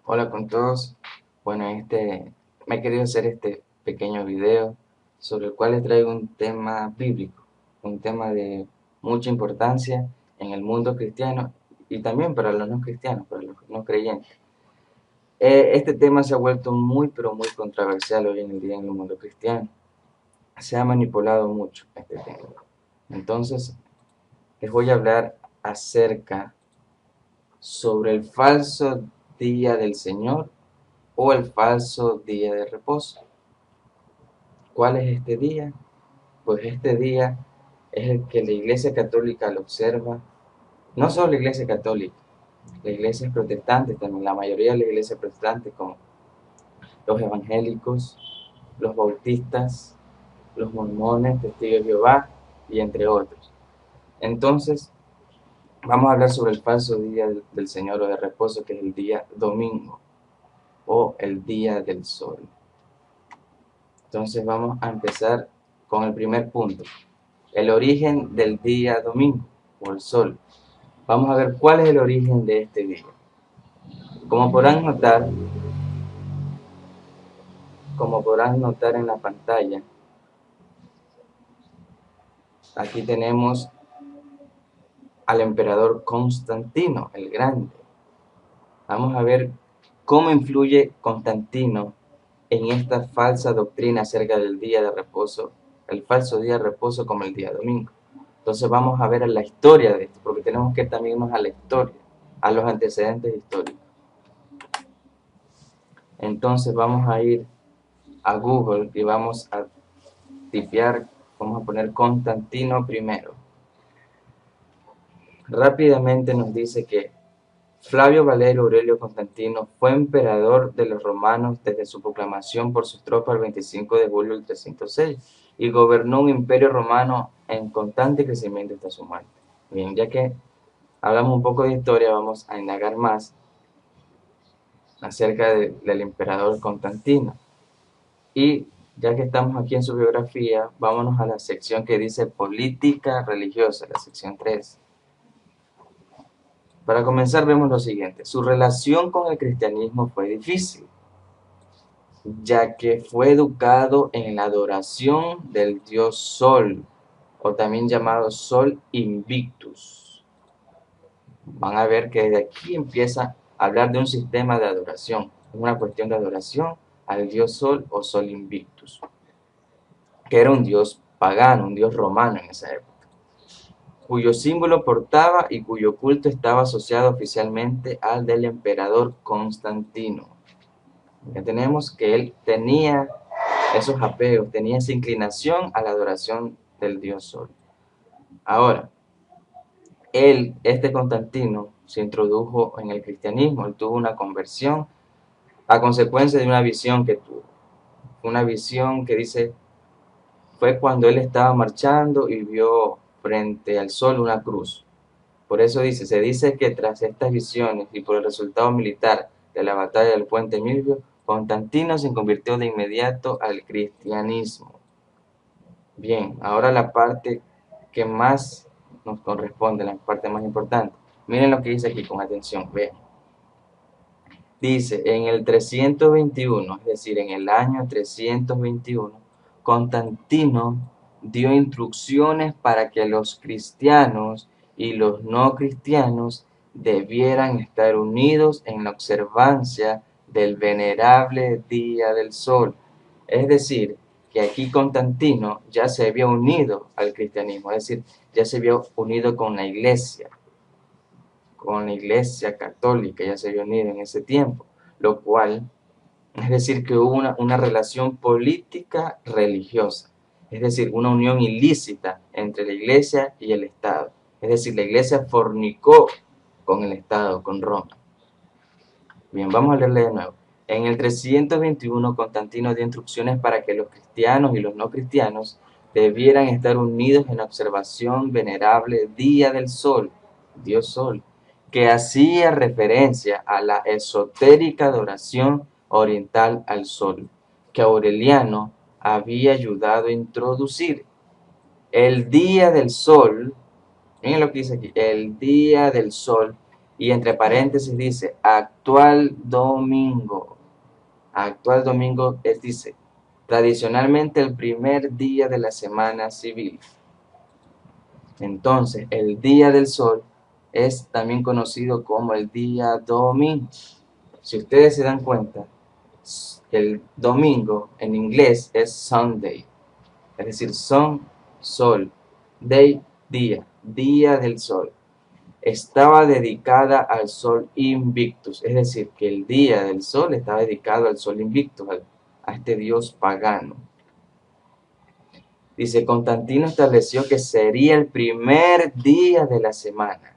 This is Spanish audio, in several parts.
Hola con todos. Bueno, me he querido hacer este pequeño video sobre el cual les traigo un tema bíblico, un tema de mucha importancia en el mundo cristiano y también para los no cristianos, para los no creyentes. Este tema se ha vuelto muy, pero muy controversial hoy en el día en el mundo cristiano. Se ha manipulado mucho este tema. Entonces, les voy a hablar acerca sobre el falso día del Señor o el falso día de reposo. ¿Cuál es este día? Pues este día es el que la Iglesia Católica lo observa, no solo la Iglesia Católica, las iglesias protestantes también, la mayoría de las iglesias protestantes como los evangélicos, los bautistas, los mormones, testigos de Jehová y entre otros. Entonces, vamos a hablar sobre el falso día del Señor o de reposo, que es el día domingo o el día del sol. Entonces vamos a empezar con el primer punto, el origen del día domingo o el sol. Vamos a ver cuál es el origen de este día. Como podrán notar, como podrán notar en la pantalla, aquí tenemos al emperador Constantino el Grande. Vamos a ver cómo influye Constantino en esta falsa doctrina acerca del día de reposo, el falso día de reposo como el día domingo. Entonces vamos a ver la historia de esto, porque tenemos que también irnos a la historia, a los antecedentes históricos. Entonces vamos a ir a Google y vamos a tipear, vamos a poner Constantino primero. Rápidamente nos dice que Flavio Valerio Aurelio Constantino fue emperador de los romanos desde su proclamación por sus tropas el 25 de julio del 306 y gobernó un imperio romano en constante crecimiento hasta su muerte. Bien, ya que hablamos un poco de historia, vamos a indagar más acerca del emperador Constantino. Y ya que estamos aquí en su biografía, vámonos a la sección que dice política religiosa, la sección 3. Para comenzar vemos lo siguiente, su relación con el cristianismo fue difícil, ya que fue educado en la adoración del dios Sol, o también llamado Sol Invictus. Van a ver que desde aquí empieza a hablar de un sistema de adoración, una cuestión de adoración al dios Sol o Sol Invictus, que era un dios pagano, un dios romano en esa época, cuyo símbolo portaba y cuyo culto estaba asociado oficialmente al del emperador Constantino. Ya tenemos que él tenía esos apegos, tenía esa inclinación a la adoración del dios Sol. Ahora, este Constantino, se introdujo en el cristianismo, él tuvo una conversión a consecuencia de una visión que tuvo. Una visión que dice, fue cuando él estaba marchando y vio frente al sol una cruz. Por eso se dice que tras estas visiones y por el resultado militar de la batalla del puente Milvio, Constantino se convirtió de inmediato al cristianismo. Bien, ahora la parte que más nos corresponde, la parte más importante. Miren lo que dice aquí con atención, vean. Dice, en el 321, es decir, en el año 321, Constantino dio instrucciones para que los cristianos y los no cristianos debieran estar unidos en la observancia del venerable Día del Sol. Es decir, que aquí Constantino ya se había unido al cristianismo, es decir, ya se había unido con la iglesia católica, ya se había unido en ese tiempo, lo cual, es decir, que hubo una relación política religiosa, es decir, una unión ilícita entre la iglesia y el Estado, es decir, la iglesia fornicó con el Estado, con Roma. Bien, vamos a leerle de nuevo. En el 321, Constantino dio instrucciones para que los cristianos y los no cristianos debieran estar unidos en la observación venerable Día del Sol, Dios Sol, que hacía referencia a la esotérica adoración oriental al Sol, que Aureliano había ayudado a introducir. El Día del Sol, miren lo que dice aquí, el Día del Sol Y entre paréntesis dice, actual domingo. Actual domingo dice, tradicionalmente el primer día de la semana civil. Entonces, el día del sol es también conocido como el día domingo. Si ustedes se dan cuenta, el domingo en inglés es Sunday, es decir, sol, day, día del sol. Estaba dedicada al sol Invictus, es decir, que el día del sol estaba dedicado al sol Invictus, a este dios pagano. Dice, Constantino estableció que sería el primer día de la semana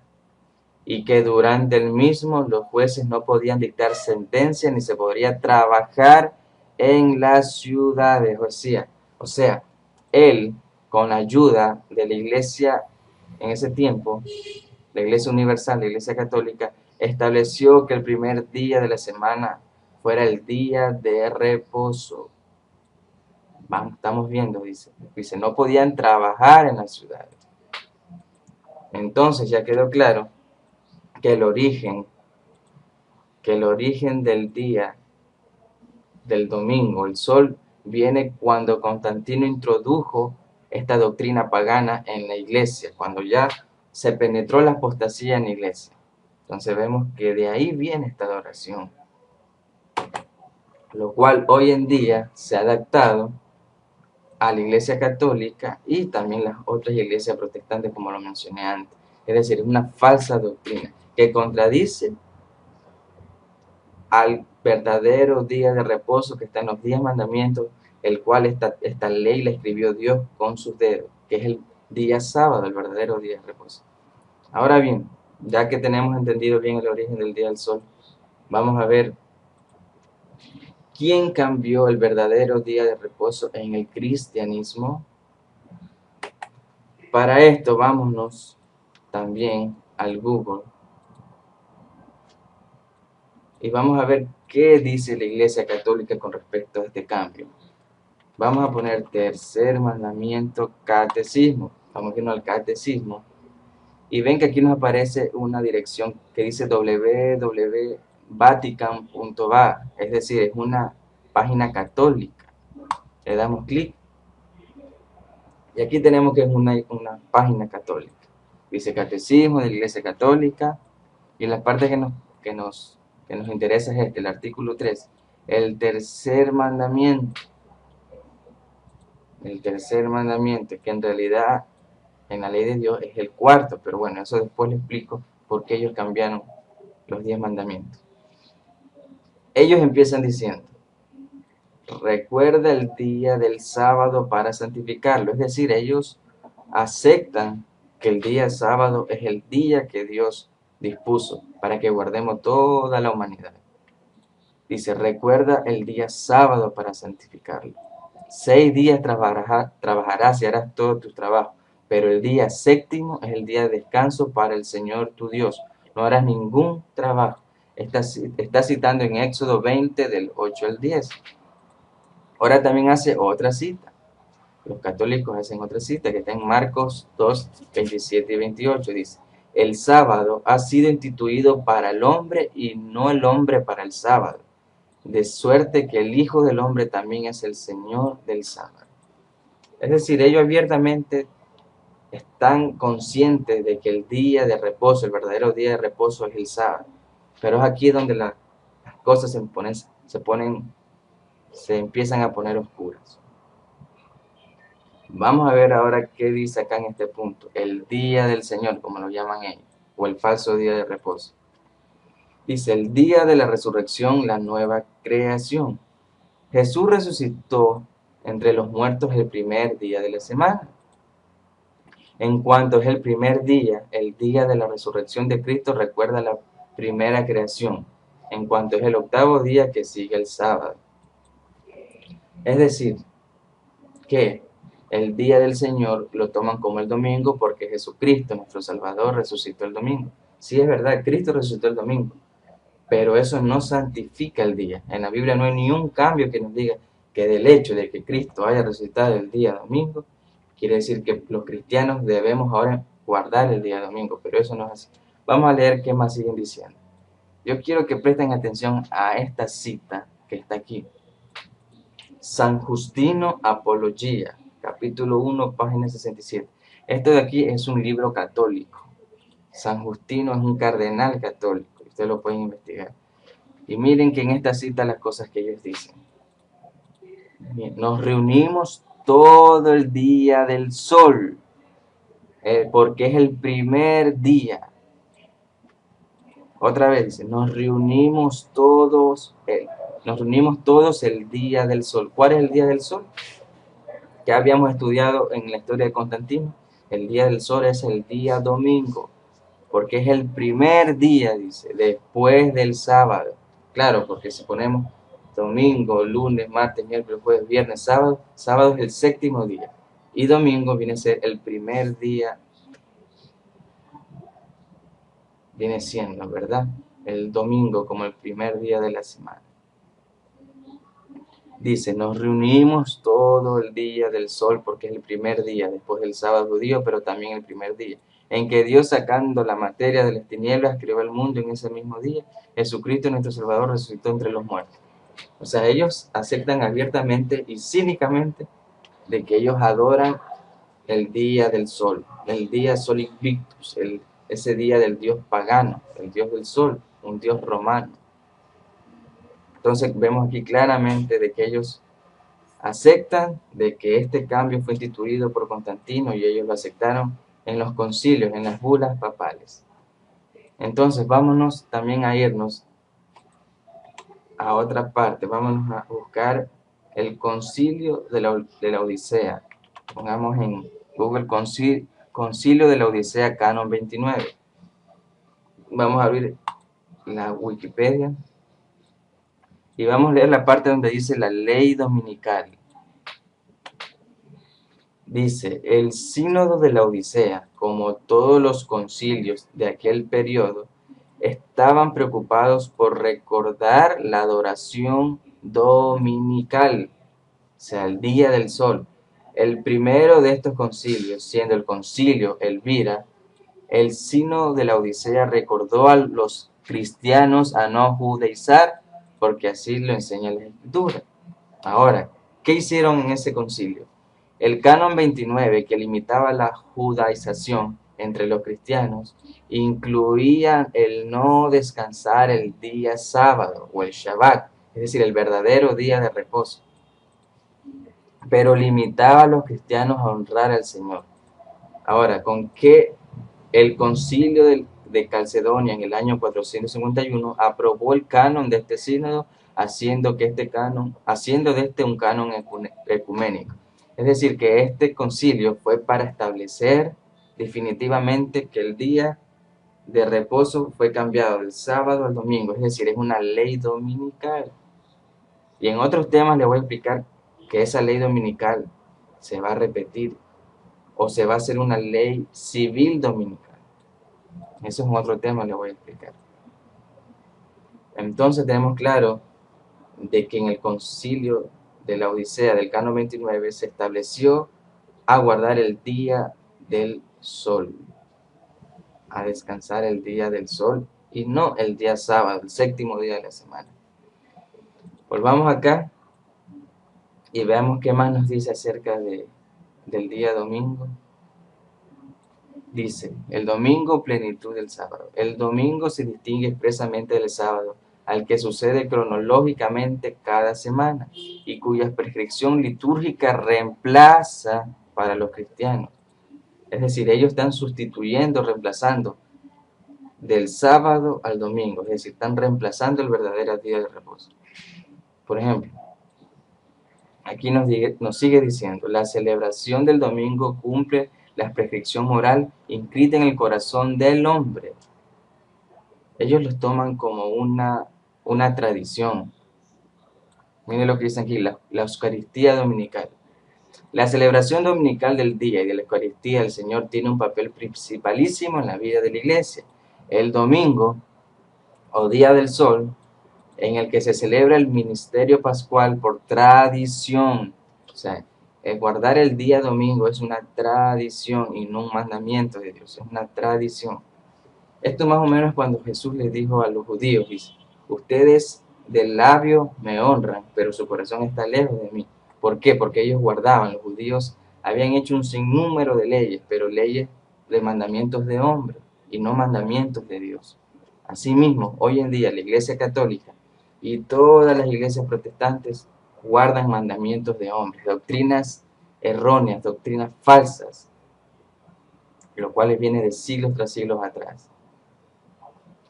y que durante el mismo los jueces no podían dictar sentencia ni se podría trabajar en las ciudades. O sea, él, con la ayuda de la iglesia en ese tiempo, la iglesia universal, la iglesia católica, estableció que el primer día de la semana fuera el día de reposo. Estamos viendo, dice, no podían trabajar en las ciudades. Entonces ya quedó claro que el origen del día del domingo, el sol, viene cuando Constantino introdujo esta doctrina pagana en la iglesia, cuando ya se penetró la apostasía en la iglesia. Entonces vemos que de ahí viene esta adoración, lo cual hoy en día se ha adaptado a la iglesia católica y también las otras iglesias protestantes, como lo mencioné antes. Es decir, es una falsa doctrina que contradice al verdadero día de reposo que está en los 10 mandamientos, el cual esta ley la escribió Dios con sus dedos, que es el día sábado, el verdadero día de reposo. Ahora bien, ya que tenemos entendido bien el origen del día del sol, vamos a ver quién cambió el verdadero día de reposo en el cristianismo. Para esto, vámonos también al Google y vamos a ver qué dice la Iglesia Católica con respecto a este cambio. Vamos a poner tercer mandamiento, catecismo. Vamos a irnos al catecismo. Y ven que aquí nos aparece una dirección que dice www.vatican.va, es decir, es una página católica. Le damos clic y aquí tenemos que es una página católica. Dice Catecismo de la Iglesia Católica y la parte que nos interesa es el artículo 3, el tercer mandamiento. El tercer mandamiento, que en realidad en la ley de Dios es el cuarto, pero bueno, eso después les explico por qué ellos cambiaron los 10 mandamientos. Ellos empiezan diciendo, recuerda el día del sábado para santificarlo, es decir, ellos aceptan que el día sábado es el día que Dios dispuso para que guardemos toda la humanidad. Dice, recuerda el día sábado para santificarlo. 6 días trabajarás y harás todo tu trabajo, pero el día séptimo es el día de descanso para el Señor tu Dios. No harás ningún trabajo. Está citando en Éxodo 20 del 8 al 10. Ahora también hace otra cita. Los católicos hacen otra cita que está en Marcos 2, 27 y 28. Dice, el sábado ha sido instituido para el hombre y no el hombre para el sábado. De suerte que el Hijo del Hombre también es el Señor del sábado. Es decir, ellos abiertamente están conscientes de que el día de reposo, el verdadero día de reposo es el sábado. Pero es aquí donde las cosas se empiezan a poner oscuras. Vamos a ver ahora qué dice acá en este punto, el día del Señor, como lo llaman ellos, o el falso día de reposo. Dice, el día de la resurrección, la nueva creación. Jesús resucitó entre los muertos el primer día de la semana. En cuanto es el primer día, el día de la resurrección de Cristo recuerda la primera creación, en cuanto es el octavo día que sigue el sábado. Es decir, que el día del Señor lo toman como el domingo porque Jesucristo, nuestro Salvador, resucitó el domingo. Sí, es verdad, Cristo resucitó el domingo, pero eso no santifica el día. En la Biblia no hay ni un cambio que nos diga que del hecho de que Cristo haya resucitado el día domingo, quiere decir que los cristianos debemos ahora guardar el día domingo, pero eso no es así. Vamos a leer qué más siguen diciendo. Yo quiero que presten atención a esta cita que está aquí. San Justino Apología, capítulo 1, página 67. Esto de aquí es un libro católico. San Justino es un cardenal católico. Ustedes lo pueden investigar. Y miren que en esta cita las cosas que ellos dicen. Nos reunimos todo el día del sol, porque es el primer día. Otra vez dice, nos reunimos todos el día del sol. ¿Cuál es el día del sol? Que habíamos estudiado en la historia de Constantino. El día del sol es el día domingo, porque es el primer día, dice, después del sábado. Claro, porque si ponemos domingo, lunes, martes, miércoles, jueves, viernes, sábado, sábado es el séptimo día. Y domingo viene a ser el primer día, viene siendo, ¿verdad? El domingo como el primer día de la semana. Dice, nos reunimos todo el día del sol porque es el primer día, después del sábado judío, pero también el primer día, en que Dios, sacando la materia de las tinieblas, creó el mundo en ese mismo día. Jesucristo, nuestro Salvador, resucitó entre los muertos. O sea, ellos aceptan abiertamente y cínicamente de que ellos adoran el día del sol, el día Sol Invictus, ese día del dios pagano, el dios del sol, un dios romano. Entonces vemos aquí claramente de que ellos aceptan de que este cambio fue instituido por Constantino y ellos lo aceptaron en los concilios, en las bulas papales. Entonces vámonos también a irnos a otra parte, vámonos a buscar el concilio de la Odisea. Pongamos en Google concilio de la Odisea Canon 29. Vamos a abrir la Wikipedia y vamos a leer la parte donde dice la ley dominical. Dice, el sínodo de la Odisea, como todos los concilios de aquel periodo, estaban preocupados por recordar la adoración dominical, o sea, el día del sol. El primero de estos concilios, siendo el concilio Elvira, el sínodo de la Odisea recordó a los cristianos a no judaizar, porque así lo enseña la Escritura. Ahora, ¿qué hicieron en ese concilio? El canon 29, que limitaba la judaización entre los cristianos, incluía el no descansar el día sábado o el Shabbat, es decir, el verdadero día de reposo, pero limitaba a los cristianos a honrar al Señor. Ahora, ¿con qué? El concilio de Calcedonia en el año 451 aprobó el canon de este sínodo, haciendo de este un canon ecuménico. Es decir, que este concilio fue para establecer definitivamente que el día de reposo fue cambiado del sábado al domingo, es decir, es una ley dominical. Y en otros temas les voy a explicar que esa ley dominical se va a repetir o se va a hacer una ley civil dominical. Eso es otro tema, le voy a explicar. Entonces tenemos claro de que en el concilio de la Odisea del Canon 29 se estableció a guardar el día del sol, a descansar el día del sol y no el día sábado, el séptimo día de la semana. Volvamos acá y veamos qué más nos dice acerca del día domingo. Dice, el domingo plenitud del sábado. El domingo se distingue expresamente del sábado, al que sucede cronológicamente cada semana y cuya prescripción litúrgica reemplaza para los cristianos. Es decir, ellos están sustituyendo, reemplazando del sábado al domingo, es decir, están reemplazando el verdadero día de reposo. Por ejemplo, aquí nos sigue diciendo, la celebración del domingo cumple la prescripción moral inscrita en el corazón del hombre. Ellos los toman como una tradición. Miren lo que dicen aquí, la Eucaristía dominical. La celebración dominical del día y de la Eucaristía del Señor tiene un papel principalísimo en la vida de la iglesia. El domingo, o Día del Sol, en el que se celebra el ministerio pascual por tradición. O sea, el guardar el día domingo es una tradición y no un mandamiento de Dios, es una tradición. Esto más o menos cuando Jesús les dijo a los judíos, dice, ustedes del labio me honran, pero su corazón está lejos de mí. ¿Por qué? Porque ellos guardaban, los judíos habían hecho un sinnúmero de leyes, pero leyes de mandamientos de hombre y no mandamientos de Dios. Asimismo, hoy en día la Iglesia Católica y todas las iglesias protestantes guardan mandamientos de hombres, doctrinas erróneas, doctrinas falsas, lo cual viene de siglos tras siglos atrás.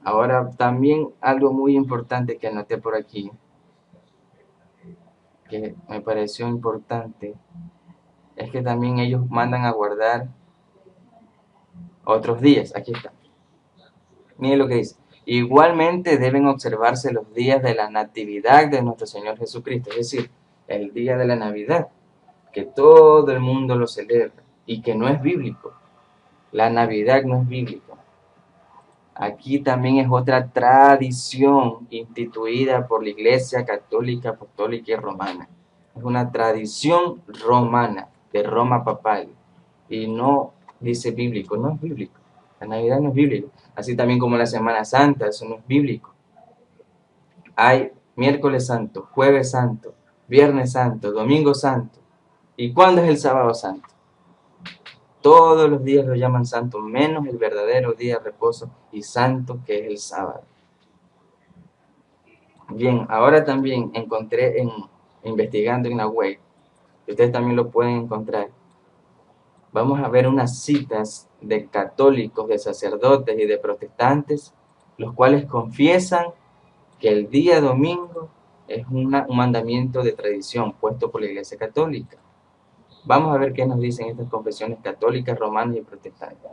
Ahora, también algo muy importante que anoté por aquí, que me pareció importante, es que también ellos mandan a guardar otros días. Aquí está. Miren lo que dice. Igualmente deben observarse los días de la natividad de nuestro Señor Jesucristo, es decir, el día de la Navidad, que todo el mundo lo celebra y que no es bíblico. La Navidad no es bíblica. Aquí también es otra tradición instituida por la Iglesia Católica, Apostólica y Romana. Es una tradición romana, de Roma papal. Y no dice bíblico, no es bíblico. La Navidad no es bíblico. Así también como la Semana Santa, eso no es bíblico. Hay miércoles santo, jueves santo, viernes santo, domingo santo. ¿Y cuándo es el sábado santo? Todos los días lo llaman santo, menos el verdadero día de reposo y santo que es el sábado. Bien, ahora también encontré investigando en la web, ustedes también lo pueden encontrar. Vamos a ver unas citas de católicos, de sacerdotes y de protestantes, los cuales confiesan que el día domingo es un mandamiento de tradición puesto por la Iglesia Católica. Vamos a ver qué nos dicen estas confesiones católicas, romanas y protestantes.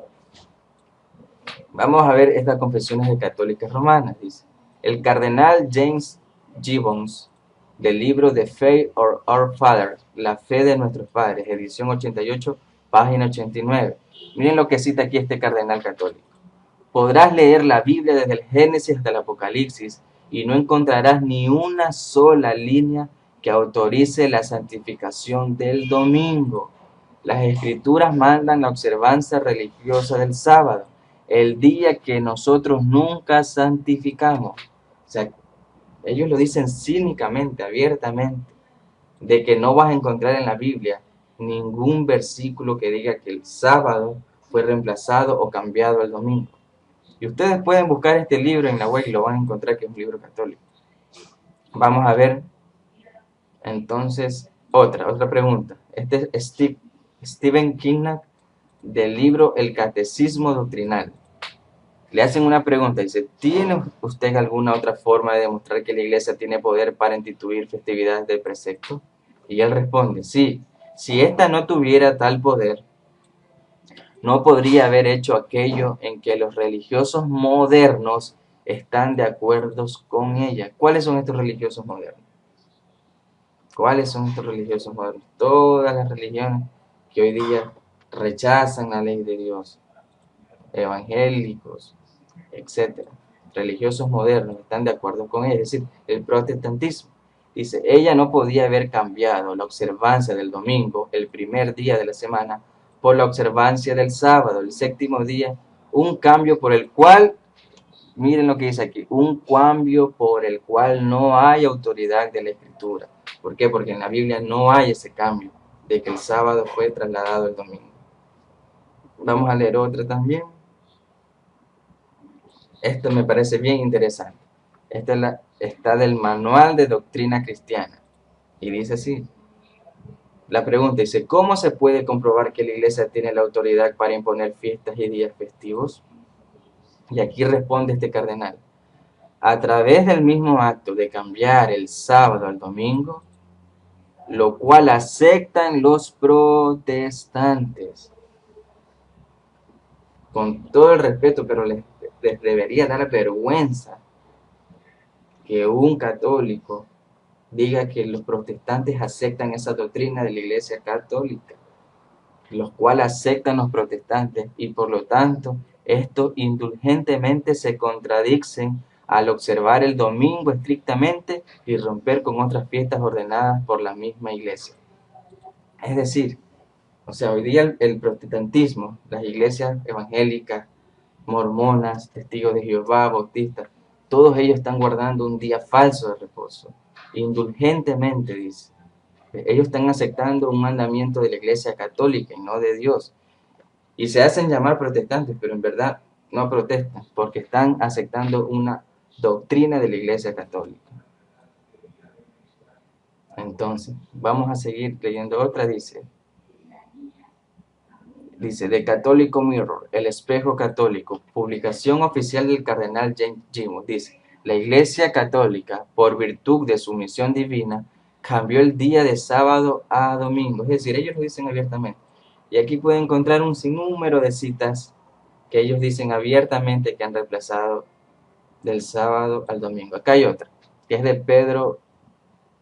Vamos a ver estas confesiones de católicas romanas, dice. El cardenal James Gibbons, del libro The Faith of Our Fathers, La Fe de Nuestros Padres, edición 88, página 89. Miren lo que cita aquí este cardenal católico. Podrás leer la Biblia desde el Génesis hasta el Apocalipsis y no encontrarás ni una sola línea que autorice la santificación del domingo. Las Escrituras mandan la observancia religiosa del sábado, el día que nosotros nunca santificamos. O sea, ellos lo dicen cínicamente, abiertamente, de que no vas a encontrar en la Biblia ningún versículo que diga que el sábado fue reemplazado o cambiado el domingo. Y ustedes pueden buscar este libro en la web y lo van a encontrar que es un libro católico. Vamos a ver entonces otra pregunta. Este es Stephen Kinnack del libro El Catecismo Doctrinal. Le hacen una pregunta, dice, ¿tiene usted alguna otra forma de demostrar que la iglesia tiene poder para instituir festividades de precepto? Y él responde, sí, si ésta no tuviera tal poder, no podría haber hecho aquello en que los religiosos modernos están de acuerdo con ella. ¿Cuáles son estos religiosos modernos? ¿Cuáles son estos religiosos modernos? Todas las religiones que hoy día rechazan la ley de Dios, evangélicos, etcétera, religiosos modernos están de acuerdo con ella, es decir, el protestantismo. Dice, ella no podía haber cambiado la observancia del domingo, el primer día de la semana, por la observancia del sábado, el séptimo día, un cambio por el cual, miren lo que dice aquí, un cambio por el cual no hay autoridad de la Escritura. ¿Por qué? Porque en la Biblia no hay ese cambio de que el sábado fue trasladado al domingo. Vamos a leer otra también. Esto me parece bien interesante. Esta está del Manual de Doctrina Cristiana. Y dice así. La pregunta dice, ¿cómo se puede comprobar que la iglesia tiene la autoridad para imponer fiestas y días festivos? Y aquí responde este cardenal. A través del mismo acto de cambiar el sábado al domingo, lo cual aceptan los protestantes. Con todo el respeto, pero les debería dar vergüenza que un católico diga que los protestantes aceptan esa doctrina de la Iglesia Católica, los cuales aceptan los protestantes y por lo tanto estos indulgentemente se contradicen al observar el domingo estrictamente y romper con otras fiestas ordenadas por la misma Iglesia. Es decir, o sea, hoy día el protestantismo, las iglesias evangélicas, mormonas, testigos de Jehová, bautistas, todos ellos están guardando un día falso de reposo, indulgentemente, dice. Ellos están aceptando un mandamiento de la Iglesia Católica y no de Dios. Y se hacen llamar protestantes, pero en verdad no protestan, porque están aceptando una doctrina de la Iglesia Católica. Entonces, vamos a seguir leyendo otra, dice, The Catholic Mirror, el espejo católico, publicación oficial del cardenal James Gimo, dice, la Iglesia Católica, por virtud de su misión divina, cambió el día de sábado a domingo, es decir, ellos lo dicen abiertamente. Y aquí pueden encontrar un sinnúmero de citas que ellos dicen abiertamente que han reemplazado del sábado al domingo. Acá hay otra, que es de Pedro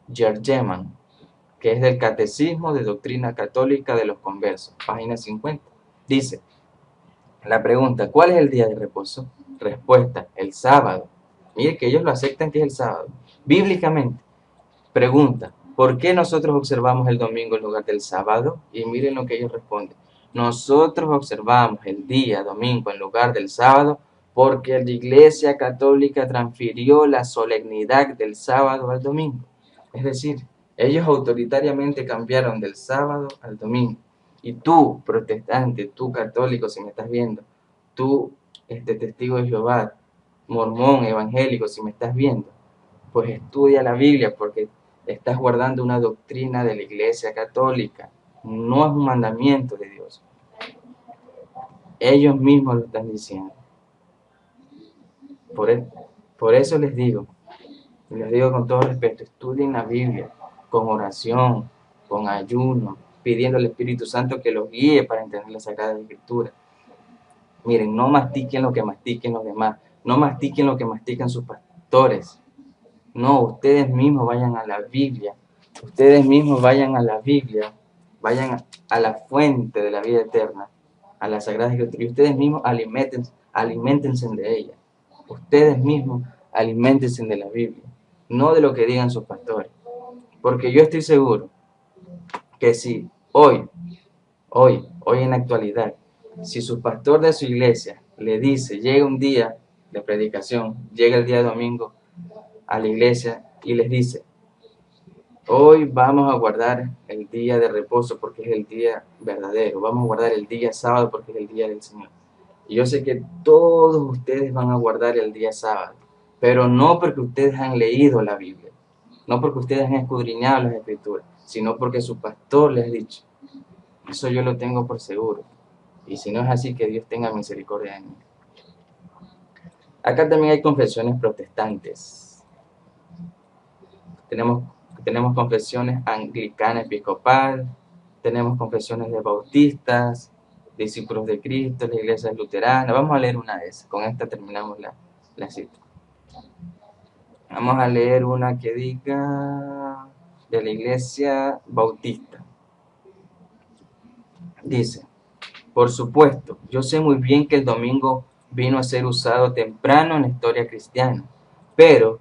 Yergeman, que es del Catecismo de Doctrina Católica de los Conversos, página 50. Dice, la pregunta, ¿cuál es el día de reposo? Respuesta, el sábado. Mire que ellos lo aceptan que es el sábado. Bíblicamente, pregunta, ¿por qué nosotros observamos el domingo en lugar del sábado? Y miren lo que ellos responden. Nosotros observamos el día domingo en lugar del sábado porque la Iglesia Católica transfirió la solemnidad del sábado al domingo. Es decir, ellos autoritariamente cambiaron del sábado al domingo. Y tú, protestante, tú católico, si me estás viendo, tú, testigo de Jehová, mormón, evangélico, si me estás viendo, pues estudia la Biblia porque estás guardando una doctrina de la Iglesia Católica. No es un mandamiento de Dios. Ellos mismos lo están diciendo. Por eso les digo con todo respeto, estudien la Biblia con oración, con ayuno, pidiendo al Espíritu Santo que los guíe para entender la Sagrada Escritura. Miren, no mastiquen lo que mastiquen los demás, no mastiquen lo que mastican sus pastores. No, ustedes mismos vayan a la Biblia, ustedes mismos vayan a la Biblia, vayan a la fuente de la vida eterna, a la Sagrada Escritura, y ustedes mismos aliméntense de ella. Ustedes mismos aliméntense de la Biblia, no de lo que digan sus pastores. Porque yo estoy seguro que si hoy en la actualidad, si su pastor de su iglesia le dice, llega un día de predicación, llega el día domingo a la iglesia y les dice, hoy vamos a guardar el día de reposo porque es el día verdadero, vamos a guardar el día sábado porque es el día del Señor. Y yo sé que todos ustedes van a guardar el día sábado, pero no porque ustedes han leído la Biblia, no porque ustedes han escudriñado las Escrituras, sino porque su pastor les ha dicho. Eso yo lo tengo por seguro. Y si no es así, que Dios tenga misericordia de mí. Acá también hay confesiones protestantes. Tenemos confesiones anglicana episcopal, tenemos confesiones de bautistas, discípulos de Cristo, la iglesia luterana. Vamos a leer una de esas. Con esta terminamos la cita. Vamos a leer una que diga de la iglesia bautista. Dice, por supuesto, yo sé muy bien que el domingo vino a ser usado temprano en la historia cristiana, pero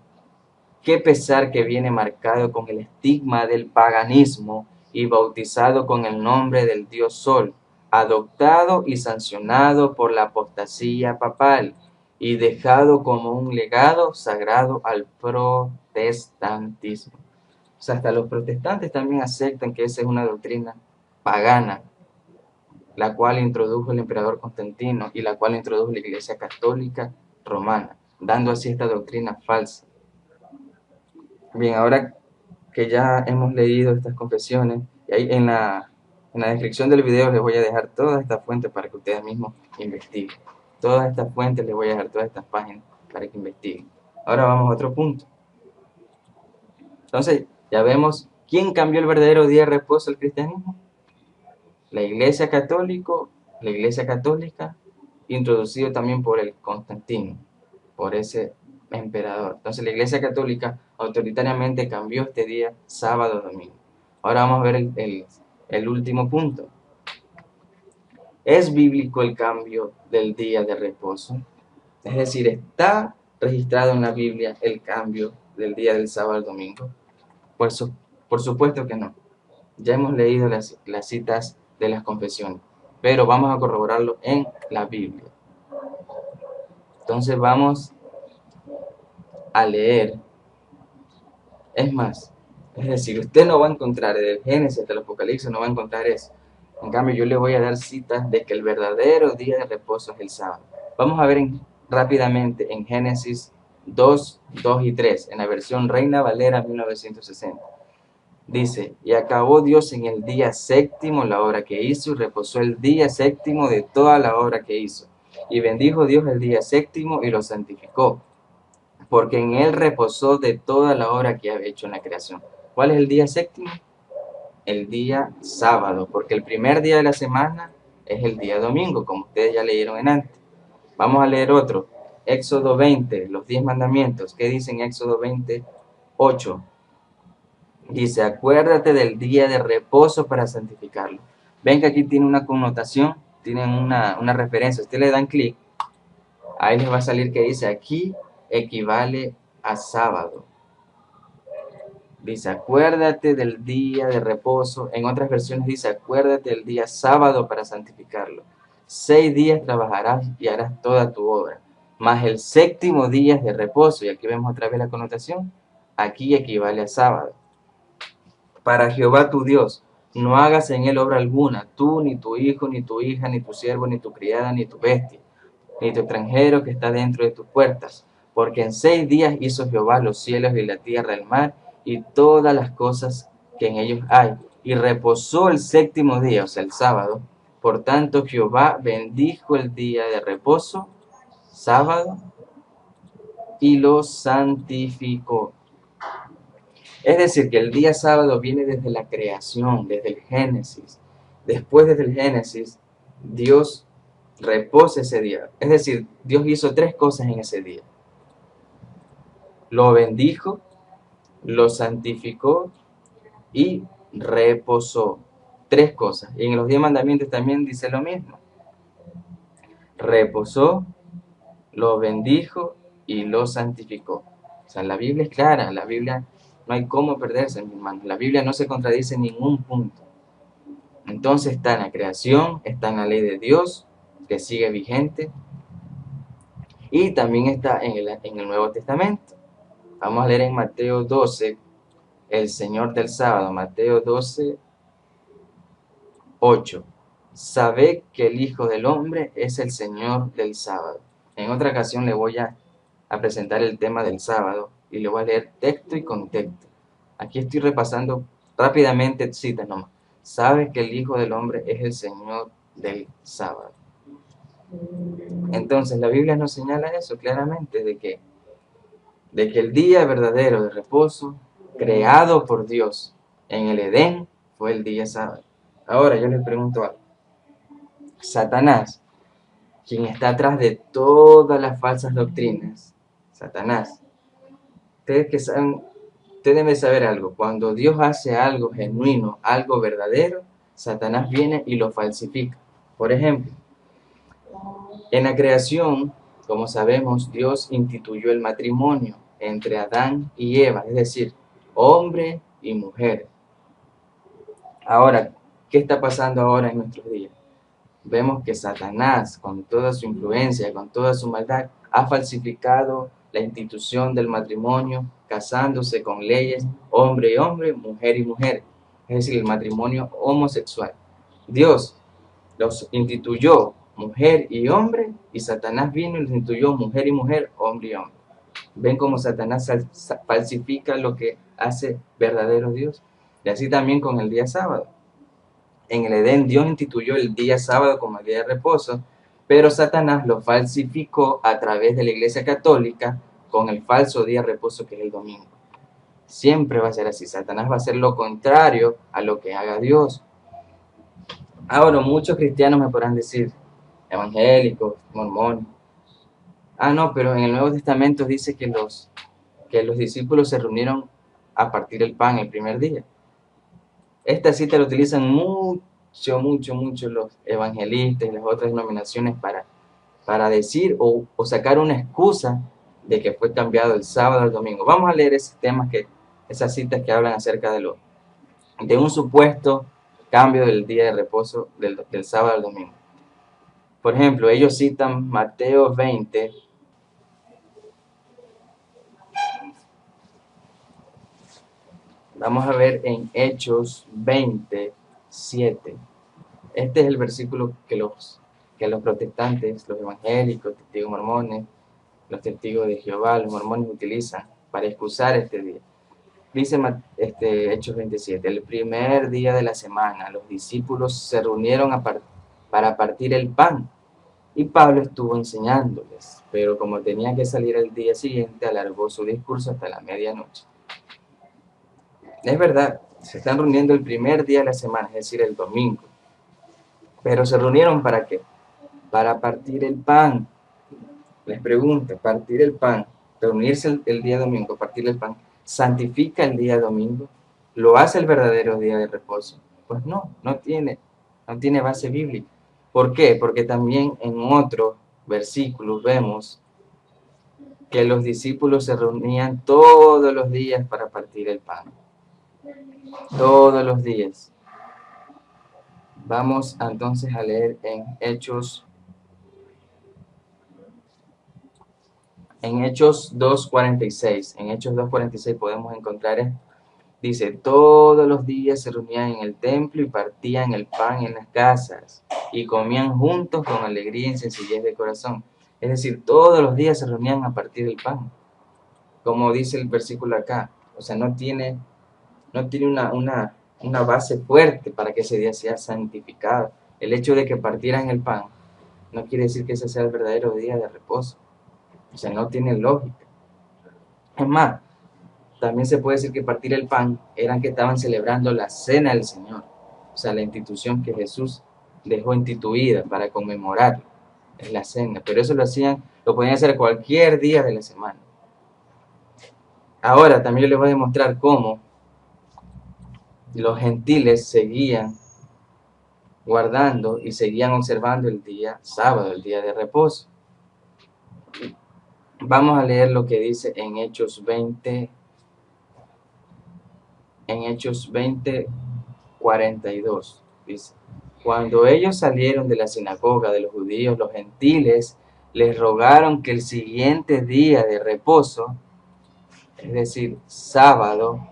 qué pesar que viene marcado con el estigma del paganismo y bautizado con el nombre del Dios Sol, adoptado y sancionado por la apostasía papal y dejado como un legado sagrado al protestantismo. O sea, hasta los protestantes también aceptan que esa es una doctrina pagana, la cual introdujo el emperador Constantino y la cual introdujo la Iglesia Católica Romana, dando así esta doctrina falsa. Bien, ahora que ya hemos leído estas confesiones, y ahí en la descripción del video les voy a dejar todas estas fuentes para que ustedes mismos investiguen. Todas estas fuentes les voy a dejar todas estas páginas para que investiguen. Ahora vamos a otro punto. Entonces, ya vemos quién cambió el verdadero día de reposo al cristianismo. La Iglesia Católica, introducido también por el Constantino, por ese emperador. Entonces la Iglesia Católica autoritariamente cambió este día sábado domingo. Ahora vamos a ver el último punto. ¿Es bíblico el cambio del día de reposo? Es decir, ¿está registrado en la Biblia el cambio del día del sábado al domingo? Por supuesto que no. Ya hemos leído las citas de las confesiones, pero vamos a corroborarlo en la Biblia. Entonces vamos a leer. Es más, es decir, usted no va a encontrar del Génesis hasta el Apocalipsis, no va a encontrar eso. En cambio, yo le voy a dar citas de que el verdadero día de reposo es el sábado. Vamos a ver rápidamente en Génesis 2, 2 y 3, en la versión Reina Valera 1960. Dice, y acabó Dios en el día séptimo la obra que hizo, y reposó el día séptimo de toda la obra que hizo. Y bendijo Dios el día séptimo y lo santificó, porque en él reposó de toda la obra que había hecho en la creación. ¿Cuál es el día séptimo? El día sábado, porque el primer día de la semana es el día domingo, como ustedes ya leyeron en antes. Vamos a leer otro. Éxodo 20, los 10 mandamientos. ¿Qué dice en Éxodo 20, 8? Dice, acuérdate del día de reposo para santificarlo. Ven que aquí tiene una connotación, tienen una referencia. Ustedes le dan clic, ahí les va a salir que dice, aquí equivale a sábado. Dice, acuérdate del día de reposo. En otras versiones dice, acuérdate del día sábado para santificarlo. 6 días trabajarás y harás toda tu obra. Más el séptimo día es de reposo. Y aquí vemos otra vez la connotación. Aquí equivale a sábado. Para Jehová tu Dios, no hagas en él obra alguna, tú, ni tu hijo, ni tu hija, ni tu siervo, ni tu criada, ni tu bestia, ni tu extranjero que está dentro de tus puertas. Porque en 6 días hizo Jehová los cielos y la tierra, el mar, y todas las cosas que en ellos hay. Y reposó el séptimo día, o sea, el sábado. Por tanto, Jehová bendijo el día de reposo, sábado, y lo santificó. Es decir, que el día sábado viene desde la creación, desde el Génesis. Después desde el Génesis, Dios reposa ese día. Es decir, Dios hizo 3 cosas en ese día. Lo bendijo, lo santificó y reposó. 3 cosas. Y en los 10 mandamientos también dice lo mismo. Reposó, lo bendijo y lo santificó. O sea, la Biblia es clara, la Biblia no hay cómo perderse, mi hermano. La Biblia no se contradice en ningún punto. Entonces está en la creación, está en la ley de Dios, que sigue vigente, y también está en el Nuevo Testamento. Vamos a leer en Mateo 12, el Señor del sábado, Mateo 12, 8. Sabed que el Hijo del Hombre es el Señor del sábado. En otra ocasión le voy a presentar el tema del sábado y le voy a leer texto y contexto. Aquí estoy repasando rápidamente citas nomás. Sabes que el Hijo del Hombre es el Señor del sábado. Entonces la Biblia nos señala eso claramente, de que el día verdadero de reposo, creado por Dios en el Edén, fue el día sábado. Ahora yo les pregunto algo. Satanás, quien está atrás de todas las falsas doctrinas, Satanás, ustedes deben saber algo. Cuando Dios hace algo genuino, algo verdadero, Satanás viene y lo falsifica. Por ejemplo, en la creación, como sabemos, Dios instituyó el matrimonio entre Adán y Eva, es decir, hombre y mujer. Ahora, ¿qué está pasando ahora en nuestros días? Vemos que Satanás, con toda su influencia, con toda su maldad, ha falsificado la institución del matrimonio, casándose con leyes hombre y hombre, mujer y mujer, es decir, el matrimonio homosexual. Dios los instituyó mujer y hombre, y Satanás vino y los instituyó mujer y mujer, hombre y hombre. ¿Ven cómo Satanás falsifica lo que hace verdadero Dios? Y así también con el día sábado. En el Edén Dios instituyó el día sábado como el día de reposo, pero Satanás lo falsificó a través de la Iglesia Católica con el falso día de reposo que es el domingo. Siempre va a ser así. Satanás va a hacer lo contrario a lo que haga Dios. Ahora, muchos cristianos me podrán decir, evangélicos, mormones, no, pero en el Nuevo Testamento dice que los discípulos se reunieron a partir el pan el primer día. Esta cita la utilizan mucho los evangelistas y las otras denominaciones para decir o sacar una excusa de que fue cambiado el sábado al domingo. Vamos a leer esas citas que hablan acerca de un supuesto cambio del día de reposo del sábado al domingo. Por ejemplo, ellos citan Mateo 20, Vamos a ver en Hechos 27. Este es el versículo que los protestantes, los evangélicos, testigos mormones, los testigos de Jehová, los mormones utilizan para excusar este día. Dice Hechos 27, el primer día de la semana los discípulos se reunieron para partir el pan y Pablo estuvo enseñándoles, pero como tenía que salir el día siguiente, alargó su discurso hasta la medianoche. Es verdad, se están reuniendo el primer día de la semana, es decir, el domingo, pero se reunieron ¿para qué? Para partir el pan. Les pregunto, partir el pan, reunirse el día domingo, partir el pan, ¿santifica el día domingo? ¿Lo hace el verdadero día de reposo? Pues no tiene base bíblica. ¿Por qué? Porque también en otros versículos vemos que los discípulos se reunían todos los días para partir el pan. Todos los días. Vamos entonces a leer en Hechos 2:46. En Hechos 2:46 podemos encontrar esto. Dice, todos los días se reunían en el templo y partían el pan en las casas y comían juntos con alegría y sencillez de corazón. Es decir, todos los días se reunían a partir del pan, como dice el versículo acá. O sea, no tiene una base fuerte para que ese día sea santificado. El hecho de que partieran el pan no quiere decir que ese sea el verdadero día de reposo. O sea, no tiene lógica. Es más, también se puede decir que partir el pan eran que estaban celebrando la cena del Señor, o sea, la institución que Jesús dejó instituida para conmemorar, es la cena, pero eso lo podían hacer cualquier día de la semana. Ahora también yo les voy a demostrar cómo los gentiles seguían guardando y seguían observando el día sábado, el día de reposo. Vamos a leer lo que dice en Hechos 20:42. Dice, cuando ellos salieron de la sinagoga de los judíos, los gentiles les rogaron que el siguiente día de reposo, es decir, sábado,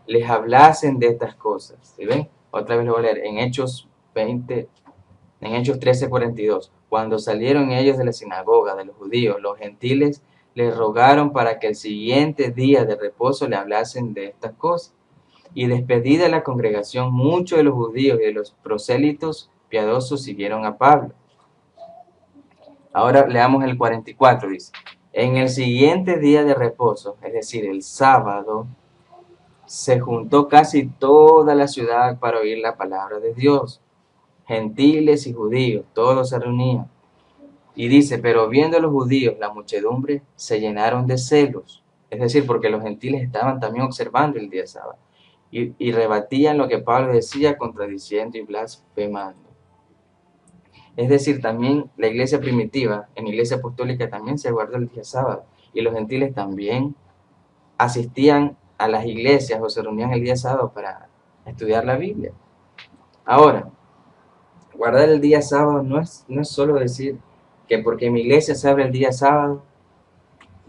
les hablasen de estas cosas. ¿Sí ven? Otra vez lo voy a leer en Hechos 13:42. Cuando salieron ellos de la sinagoga de los judíos, los gentiles les rogaron para que el siguiente día de reposo le hablasen de estas cosas. Y despedida la congregación, muchos de los judíos y de los prosélitos piadosos siguieron a Pablo. Ahora leamos el 44, dice. En el siguiente día de reposo, es decir, el sábado, se juntó casi toda la ciudad para oír la palabra de Dios. Gentiles y judíos, todos se reunían. Y dice, pero viendo los judíos la muchedumbre, se llenaron de celos. Es decir, porque los gentiles estaban también observando el día sábado. Y rebatían lo que Pablo decía, contradiciendo y blasfemando. Es decir, también la iglesia primitiva, en la iglesia apostólica también se guardó el día sábado. Y los gentiles también asistían a las iglesias o se reunían el día sábado para estudiar la Biblia. Ahora, guardar el día sábado no es solo decir que porque mi iglesia se abre el día sábado,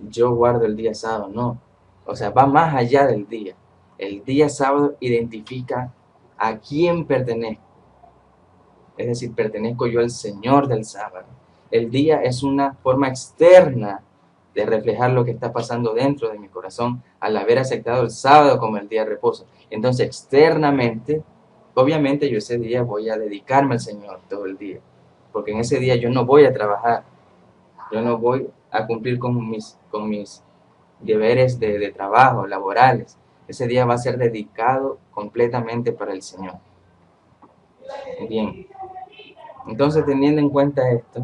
yo guardo el día sábado, no. O sea, va más allá del día. El día sábado identifica a quién pertenezco. Es decir, pertenezco yo al Señor del sábado. El día es una forma externa de reflejar lo que está pasando dentro de mi corazón al haber aceptado el sábado como el día de reposo. Entonces, externamente, obviamente yo ese día voy a dedicarme al Señor todo el día, porque en ese día yo no voy a trabajar, yo no voy a cumplir con mis deberes de trabajo, laborales. Ese día va a ser dedicado completamente para el Señor. Bien, entonces teniendo en cuenta esto,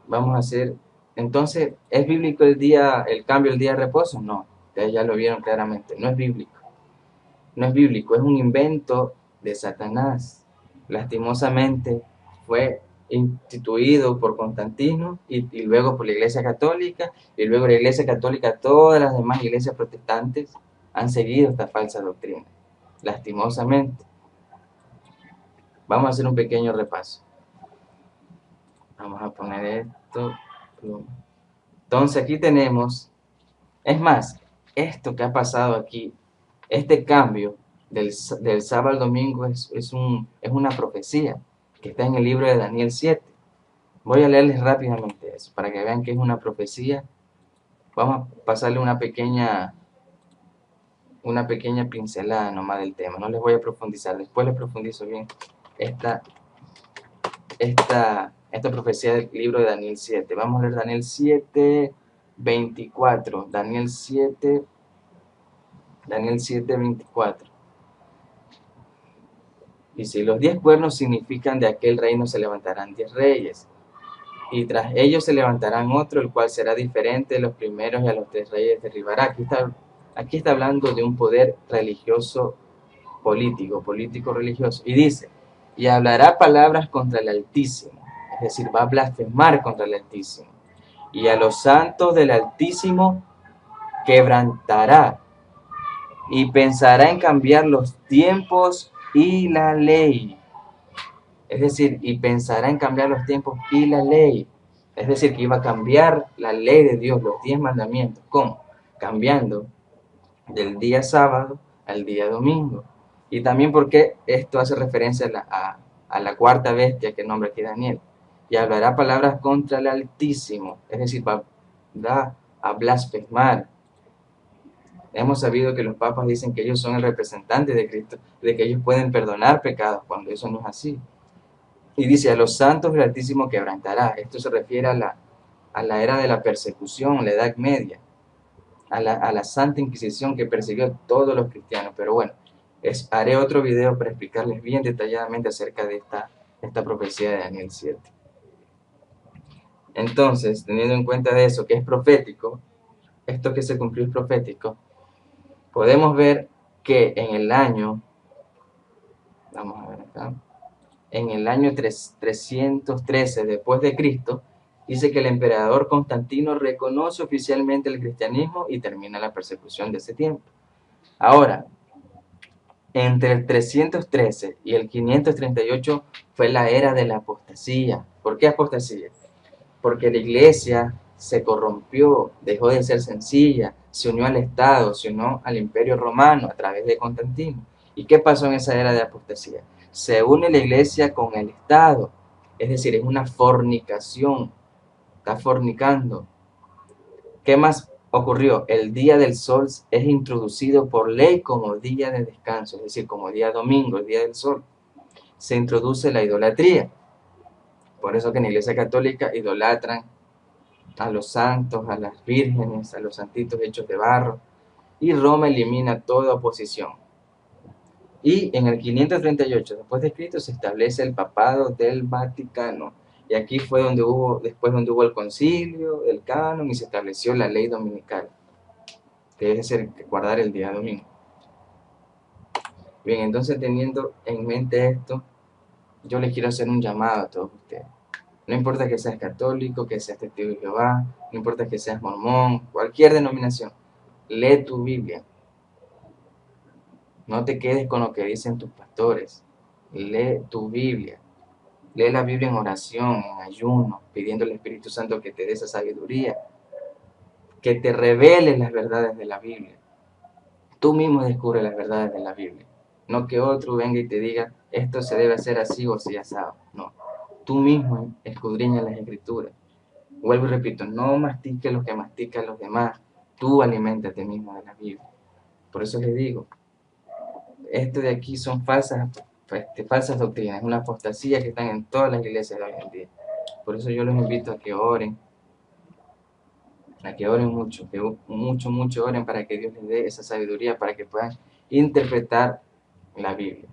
vamos a hacer, entonces, ¿es bíblico el cambio del día de reposo? No, ustedes ya lo vieron claramente, no es bíblico. No es bíblico, es un invento de Satanás. Lastimosamente fue instituido por Constantino y luego por la Iglesia Católica, y luego la Iglesia Católica, todas las demás iglesias protestantes han seguido esta falsa doctrina, lastimosamente. Vamos a hacer un pequeño repaso. Vamos a poner esto. Entonces aquí tenemos, es más, esto que ha pasado aquí, este cambio del sábado al domingo es una profecía que está en el libro de Daniel 7. Voy a leerles rápidamente eso para que vean que es una profecía. Vamos a pasarle una pequeña pincelada nomás del tema. No les voy a profundizar, después les profundizo bien esta, esta profecía del libro de Daniel 7. Vamos a leer Daniel 7, 24. Daniel 7, 24. Dice, los 10 cuernos significan de aquel reino se levantarán 10 reyes, y tras ellos se levantarán otro, el cual será diferente de los primeros, y a los 3 reyes derribará. Aquí está hablando de un poder religioso político religioso, y dice, y hablará palabras contra el Altísimo, es decir, va a blasfemar contra el Altísimo, y a los santos del Altísimo quebrantará, y pensará en cambiar los tiempos y la ley. Es decir, y pensará en cambiar los tiempos y la ley. Es decir, que iba a cambiar la ley de Dios, los 10 mandamientos. ¿Cómo? Cambiando del día sábado al día domingo. Y también porque esto hace referencia a la cuarta bestia que nombra aquí Daniel. Y hablará palabras contra el Altísimo. Es decir, va a blasfemar. Hemos sabido que los papas dicen que ellos son el representante de Cristo, de que ellos pueden perdonar pecados, cuando eso no es así. Y dice, a los santos el Altísimo quebrantará. Esto se refiere a la era de la persecución, la Edad Media, a la Santa Inquisición que persiguió a todos los cristianos. Pero bueno, haré otro video para explicarles bien detalladamente acerca de esta profecía de Daniel 7. Entonces, teniendo en cuenta de eso, que es profético, esto que se cumplió es profético, podemos ver que en el año, vamos a ver acá, en el año 313 después de Cristo, dice que el emperador Constantino reconoce oficialmente el cristianismo y termina la persecución de ese tiempo. Ahora, entre el 313 y el 538 fue la era de la apostasía. ¿Por qué apostasía? Porque la iglesia se corrompió, dejó de ser sencilla, se unió al Estado, se unió al Imperio Romano a través de Constantino. ¿Y qué pasó en esa era de apostasía? Se une la iglesia con el Estado, es decir, es una fornicación, está fornicando. ¿Qué más ocurrió? El día del sol es introducido por ley como día de descanso, es decir, como día domingo, el día del sol. Se introduce la idolatría. Por eso que en la iglesia católica idolatran a los santos, a las vírgenes, a los santitos hechos de barro, y Roma elimina toda oposición. Y en el 538 después de Cristo se establece el papado del Vaticano, y aquí fue después donde hubo el concilio, el canon, y se estableció la ley dominical, que es guardar el día domingo. Bien, entonces teniendo en mente esto, yo les quiero hacer un llamado a todos ustedes. No importa que seas católico, que seas testigo de Jehová, no importa que seas mormón, cualquier denominación, lee tu Biblia. No te quedes con lo que dicen tus pastores. Lee tu Biblia. Lee la Biblia en oración, en ayuno, pidiendo al Espíritu Santo que te dé esa sabiduría, que te revele las verdades de la Biblia. Tú mismo descubre las verdades de la Biblia. No que otro venga y te diga, esto se debe hacer así o así asado. No. Tú mismo escudriña las Escrituras. Vuelvo y repito, no mastiques lo que mastican los demás. Tú aliméntate mismo de la Biblia. Por eso les digo, esto de aquí son falsas doctrinas, una apostasía que están en todas las iglesias de hoy en día. Por eso yo los invito a que oren mucho, que mucho oren para que Dios les dé esa sabiduría para que puedan interpretar la Biblia.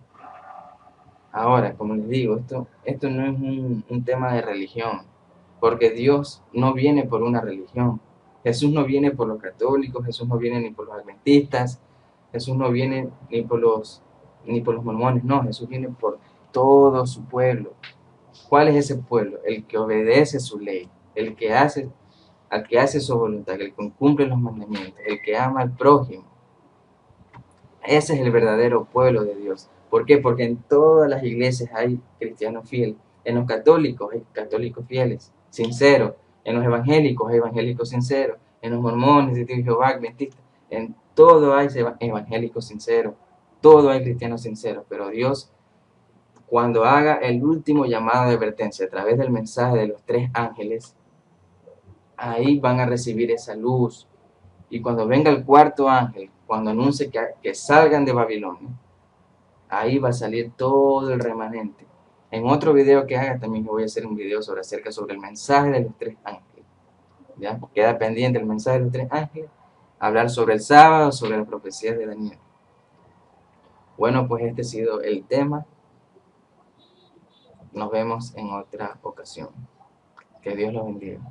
Ahora, como les digo, esto no es un tema de religión, porque Dios no viene por una religión. Jesús no viene por los católicos, Jesús no viene ni por los adventistas, Jesús no viene ni por los mormones, no, Jesús viene por todo su pueblo. ¿Cuál es ese pueblo? El que obedece su ley, al que hace su voluntad, el que cumple los mandamientos, el que ama al prójimo. Ese es el verdadero pueblo de Dios. ¿Por qué? Porque en todas las iglesias hay cristianos fieles. En los católicos hay católicos fieles, sinceros. En los evangélicos hay evangélicos sinceros. En los mormones, testigos de Jehová, adventistas. En todo hay evangélicos sinceros, todo hay cristianos sinceros, pero Dios, cuando haga el último llamado de advertencia a través del mensaje de los tres ángeles, ahí van a recibir esa luz. Y cuando venga el cuarto ángel, cuando anuncie que salgan de Babilonia, ahí va a salir todo el remanente. En otro video que haga también voy a hacer un video acerca sobre el mensaje de los tres ángeles. ¿Ya? Queda pendiente el mensaje de los tres ángeles, hablar sobre el sábado, sobre las profecías de Daniel. Bueno, pues este ha sido el tema. Nos vemos en otra ocasión. Que Dios los bendiga.